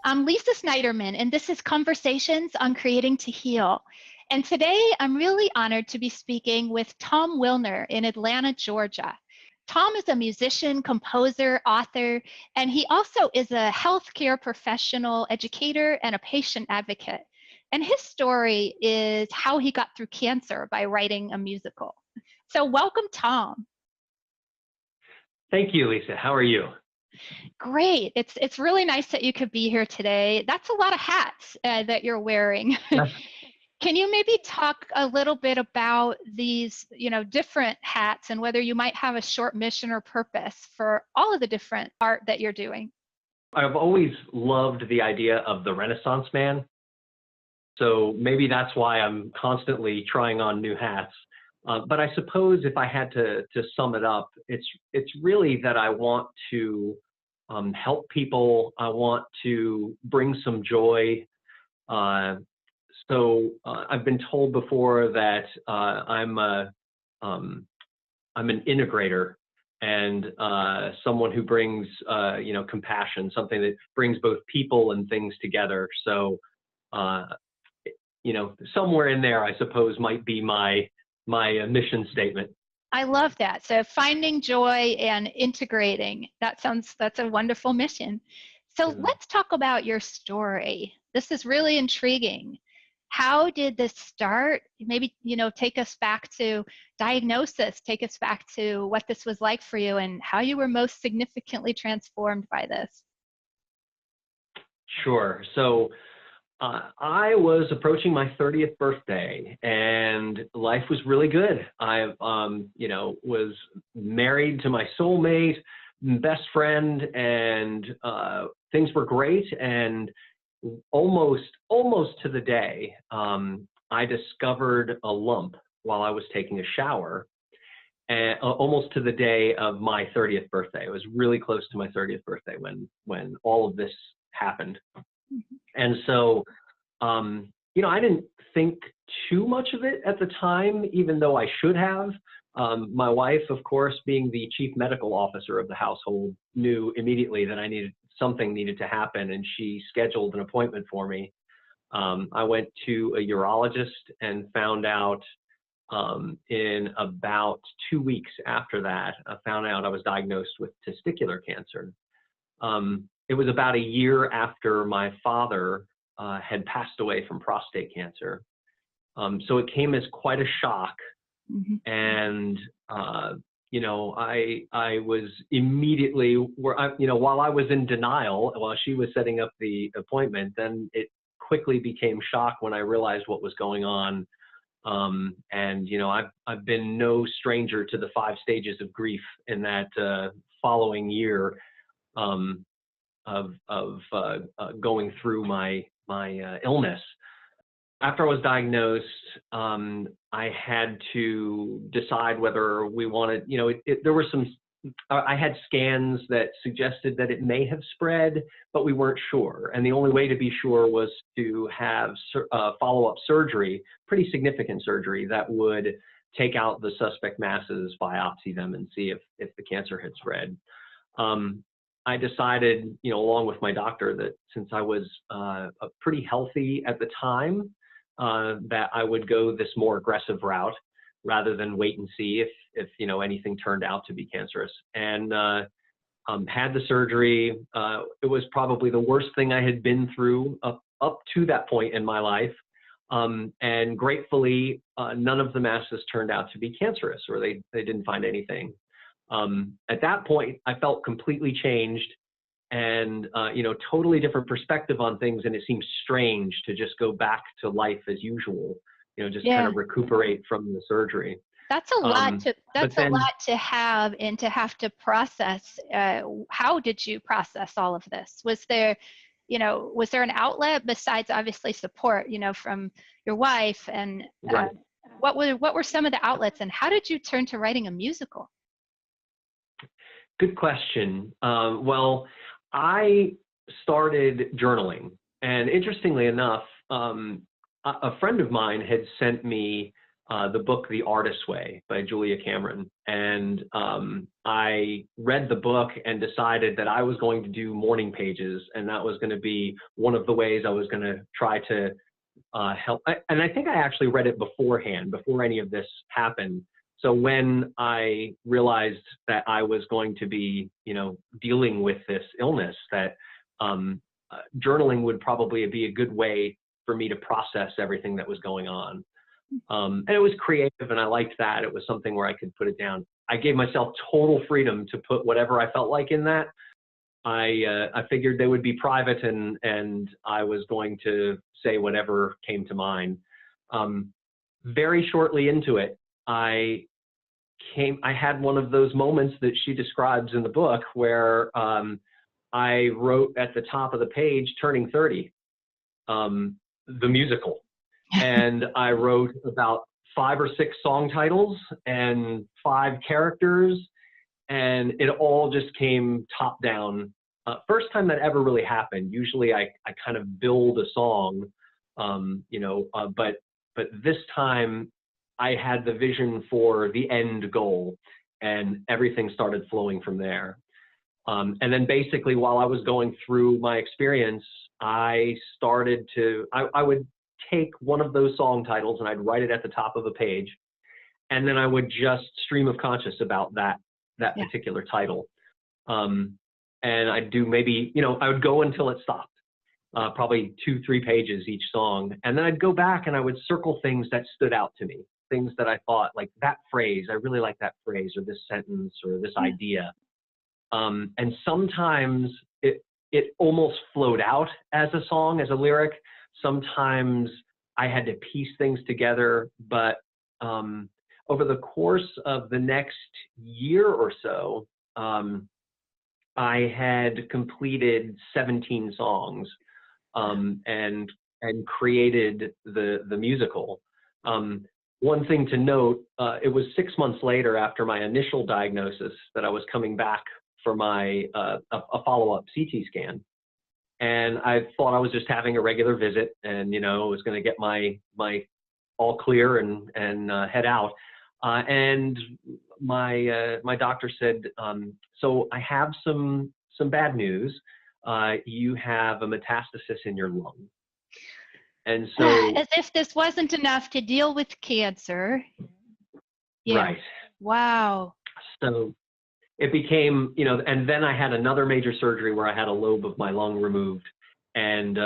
I'm Lisa Snyderman, and this is Conversations on Creating to Heal. And today I'm really honored to be speaking with Tom Willner in Atlanta, Georgia. Tom is a musician, composer, author, and he also is a healthcare professional, educator, and a patient advocate. And his story is how he got through cancer by writing a musical. So welcome, Tom. Thank you, Lisa. How are you? Great. It's really nice that you could be here today. That's a lot of hats that you're wearing. Can you maybe talk a little bit about these, different hats and whether you might have a short mission or purpose for all of the different art that you're doing? I've always loved the idea of the Renaissance man. So maybe that's why I'm constantly trying on new hats. But I suppose if I had to sum it up, it's really that I want to help people. I want to bring some joy. So I've been told before that I'm an integrator and someone who brings compassion, something that brings both people and things together. So somewhere in there, I suppose, might be my mission statement. I love that. So finding joy and integrating, that's a wonderful mission. So let's talk about your story. This is really intriguing. How did this start? Maybe, take us back to diagnosis, take us back to what this was like for you and how you were most significantly transformed by this. Sure. So I was approaching my 30th birthday and life was really good. I, was married to my soulmate, best friend, and things were great. And almost to the day, I discovered a lump while I was taking a shower, and almost to the day of my 30th birthday. It was really close to my 30th birthday when all of this happened. And so, I didn't think too much of it at the time, even though I should have. My wife, of course, being the chief medical officer of the household, knew immediately that something needed to happen, and she scheduled an appointment for me. I went to a urologist and found out in about 2 weeks after that, I found out I was diagnosed with testicular cancer. It was about a year after my father had passed away from prostate cancer. So it came as quite a shock. Mm-hmm. And, I was immediately, while I was in denial, while she was setting up the appointment, then it quickly became shock when I realized what was going on. I've been no stranger to the 5 stages of grief in that following year of going through my illness. After I was diagnosed, I had to decide whether we wanted, there were I had scans that suggested that it may have spread, but we weren't sure. And the only way to be sure was to have follow-up surgery, pretty significant surgery that would take out the suspect masses, biopsy them, and see if the cancer had spread. I decided, along with my doctor, that since I was pretty healthy at the time, that I would go this more aggressive route rather than wait and see if anything turned out to be cancerous. And had the surgery. It was probably the worst thing I had been through up to that point in my life. And gratefully, none of the masses turned out to be cancerous, or they didn't find anything. At that point, I felt completely changed and, totally different perspective on things. And it seems strange to just go back to life as usual, kind of recuperate from the surgery. That's a lot to have and to have to process. How did you process all of this? Was there an outlet besides obviously support, from your wife, and right. What were some of the outlets, and how did you turn to writing a musical? Good question. Well, I started journaling, and interestingly enough, a friend of mine had sent me the book The Artist's Way by Julia Cameron. And I read the book and decided that I was going to do morning pages, and that was going to be one of the ways I was going to try to help. And I think I actually read it beforehand, before any of this happened. So when I realized that I was going to be, dealing with this illness, that journaling would probably be a good way for me to process everything that was going on. And it was creative, and I liked that. It was something where I could put it down. I gave myself total freedom to put whatever I felt like in that. I figured they would be private, and I was going to say whatever came to mind. Very shortly into it, I had one of those moments that she describes in the book where I wrote at the top of the page, "Turning 30, the musical." And I wrote about 5 or 6 song titles and 5 characters, and it all just came top down. First time that ever really happened. Usually I kind of build a song, but this time I had the vision for the end goal, and everything started flowing from there. And then basically while I was going through my experience, I would take one of those song titles and I'd write it at the top of a page, and then I would just stream of conscious about that particular title. And I'd do maybe, I would go until it stopped, probably 2-3 pages each song. And then I'd go back and I would circle things that stood out to me, things that I thought, like that phrase, I really like that phrase, or this sentence, or this idea. And sometimes it almost flowed out as a song, as a lyric. Sometimes I had to piece things together, but over the course of the next year or so, I had completed 17 songs and created the musical. One thing to note, it was 6 months later after my initial diagnosis that I was coming back for my a follow-up CT scan. And I thought I was just having a regular visit, and was going to get my all clear and head out. And my doctor said, so I have some bad news. You have a metastasis in your lung. And so, as if this wasn't enough to deal with cancer. Yeah. Right. Wow. So it became, and then I had another major surgery where I had a lobe of my lung removed, and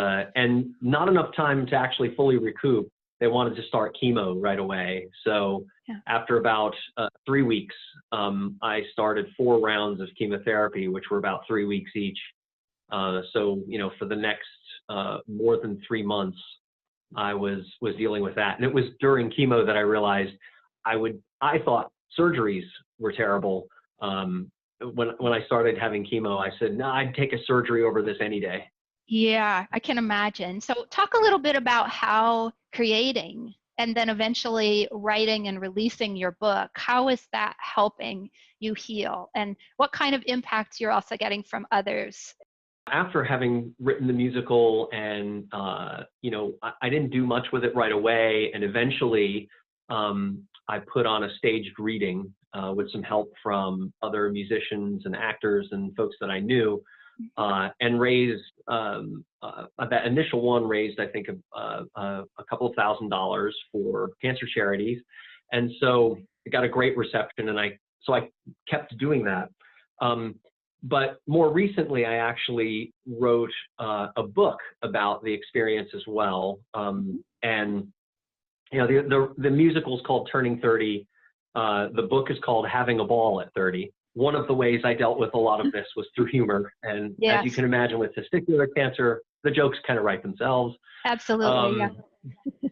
not enough time to actually fully recoup. They wanted to start chemo right away. So after about 3 weeks, I started 4 rounds of chemotherapy, which were about 3 weeks each. So, for the next more than 3 months, I was dealing with that. And it was during chemo that I realized I thought surgeries were terrible. When I started having chemo, I said, no, I'd take a surgery over this any day. Yeah, I can imagine. So talk a little bit about how creating and then eventually writing and releasing your book, how is that helping you heal? And what kind of impacts you're also getting from others? After having written the musical, and I didn't do much with it right away, and eventually I put on a staged reading with some help from other musicians and actors and folks that I knew, and raised that initial one raised, I think, a couple of $1,000s for cancer charities, and so it got a great reception, and I kept doing that. But more recently, I actually wrote a book about the experience as well. And the musical is called Turning 30. The book is called Having a Ball at 30. One of the ways I dealt with a lot of this was through humor. And as you can imagine, with testicular cancer, the jokes kind of write themselves. Absolutely, yeah.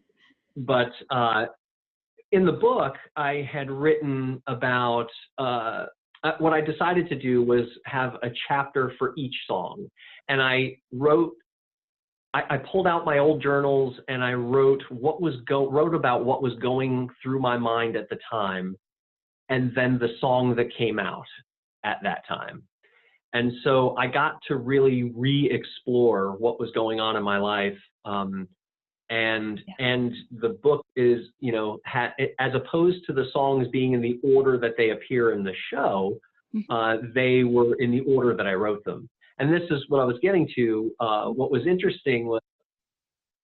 But in the book, I had written about what I decided to do was have a chapter for each song. And I pulled out my old journals, and I wrote about what was going through my mind at the time, and then the song that came out at that time. And so I got to really re-explore what was going on in my life. and the book is, you know, as opposed to the songs being in the order that they appear in the show, they were in the order that I wrote them. And this is what I was getting to. What was interesting was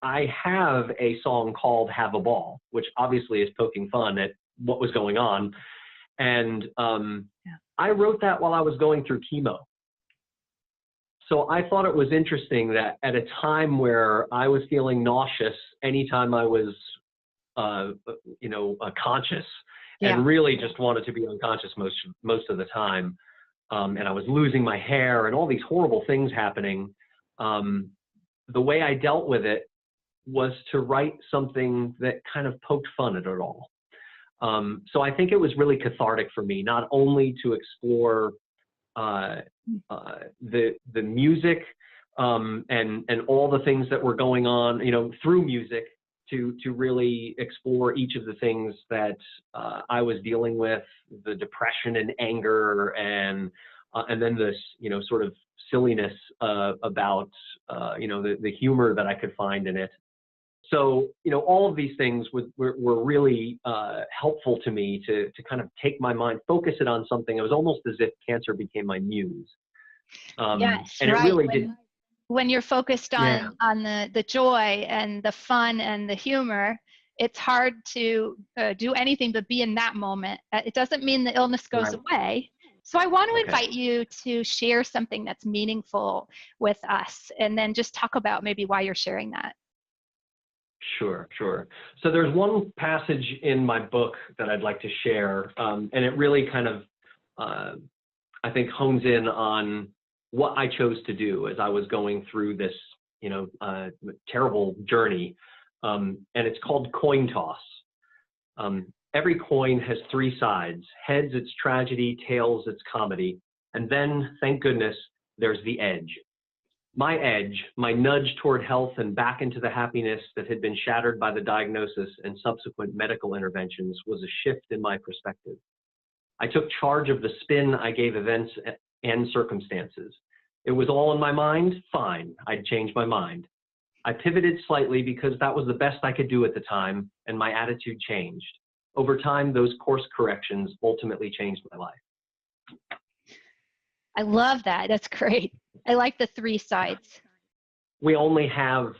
I have a song called Have a Ball, which obviously is poking fun at what was going on. And I wrote that while I was going through chemo. So I thought it was interesting that at a time where I was feeling nauseous anytime I was, conscious, and really just wanted to be unconscious most of the time, and I was losing my hair and all these horrible things happening, the way I dealt with it was to write something that kind of poked fun at it all. So I think it was really cathartic for me, not only to explore the music and all the things that were going on, you know, through music, to really explore each of the things that I was dealing with, the depression and anger, and then this, you know, sort of silliness about the humor that I could find in it. So, you know, all of these things were really helpful to me to kind of take my mind, focus it on something. It was almost as if cancer became my muse. Yes, and right. it really did. When you're focused on the joy and the fun and the humor, it's hard to do anything but be in that moment. It doesn't mean the illness goes away. So I want to invite you to share something that's meaningful with us, and then just talk about maybe why you're sharing that. Sure. So there's one passage in my book that I'd like to share, and it really kind of, I think, hones in on what I chose to do as I was going through this, terrible journey, and it's called Coin Toss. Every coin has three sides: heads, it's tragedy; tails, it's comedy; and then, thank goodness, there's the edge. My edge, my nudge toward health and back into the happiness that had been shattered by the diagnosis and subsequent medical interventions, was a shift in my perspective. I took charge of the spin I gave events and circumstances. It was all in my mind? Fine, I'd change my mind. I pivoted slightly because that was the best I could do at the time, and my attitude changed. Over time, those course corrections ultimately changed my life. I love that. That's great. I like the three sides. We only have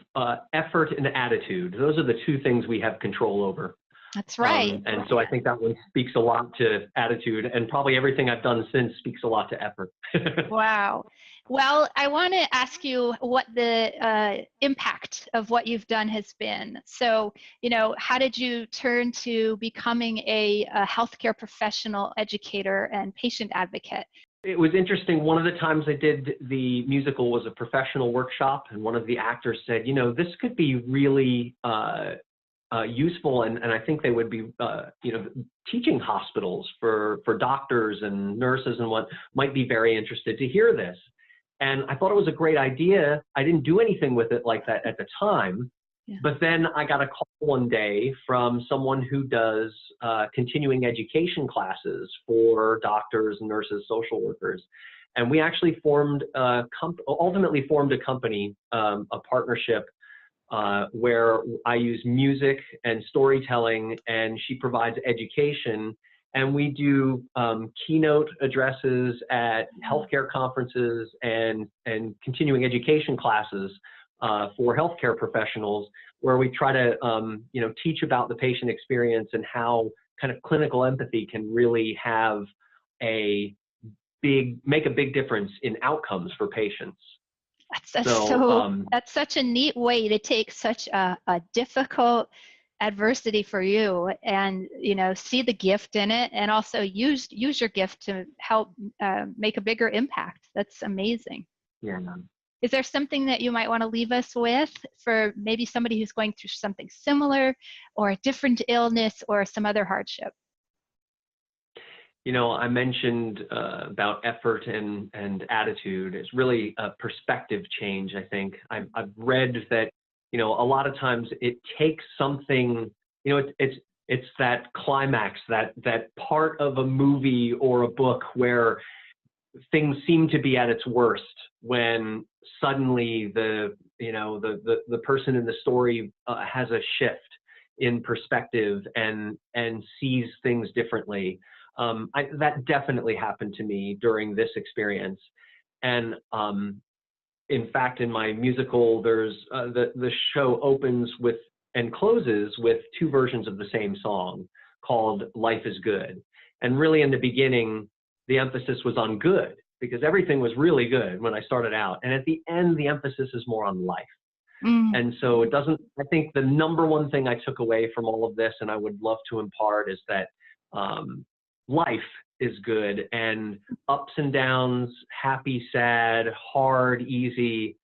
effort and attitude. Those are the two things we have control over. That's right. And so I think that one speaks a lot to attitude, and probably everything I've done since speaks a lot to effort. Wow. Well, I want to ask you what the impact of what you've done has been. So, how did you turn to becoming a healthcare professional, educator, and patient advocate? It was interesting. One of the times I did the musical was a professional workshop, and one of the actors said, this could be really useful, and I think they would be, teaching hospitals for doctors and nurses and what might be very interested to hear this. And I thought it was a great idea. I didn't do anything with it like that at the time. But then I got a call one day from someone who does continuing education classes for doctors, nurses, social workers. And we actually ultimately formed a company, a partnership, where I use music and storytelling, and she provides education. And we do keynote addresses at healthcare conferences and continuing education classes for healthcare professionals, where we try to teach about the patient experience and how kind of clinical empathy can really have make a big difference in outcomes for patients. That's such a neat way to take such a difficult adversity for you and see the gift in it, and also use your gift to help make a bigger impact. That's amazing. Yeah. Is there something that you might want to leave us with for maybe somebody who's going through something similar, or a different illness, or some other hardship? I mentioned about effort and attitude. It's really a perspective change, I think. I've read that, a lot of times it takes something, it's that climax, that part of a movie or a book where things seem to be at its worst, when suddenly the the person in the story has a shift in perspective and sees things differently. That definitely happened to me during this experience. And in fact, in my musical, there's the show opens with and closes with two versions of the same song called "Life is Good." And really, in the beginning, the emphasis was on good because everything was really good when I started out. And at the end, the emphasis is more on life. And so it doesn't, I think the number one thing I took away from all of this, and I would love to impart, is that life is good, and ups and downs, happy, sad, hard, easy,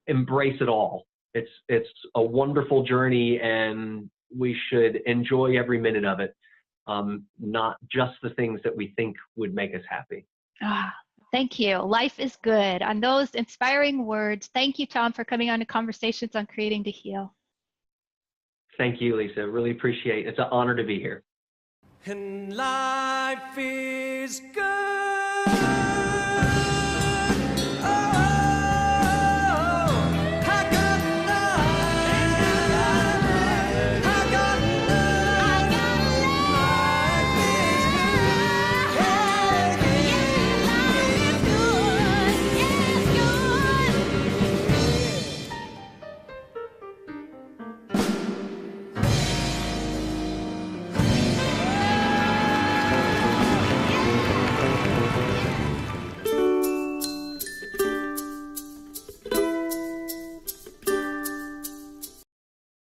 embrace it all. It's a wonderful journey, and we should enjoy every minute of it, not just the things that we think would make us happy. Thank you. Life is good. On those inspiring words, thank you, Tom, for coming on to Conversations on Creating to Heal. Thank you, Lisa. Really appreciate it. It's an honor to be here. And life is good.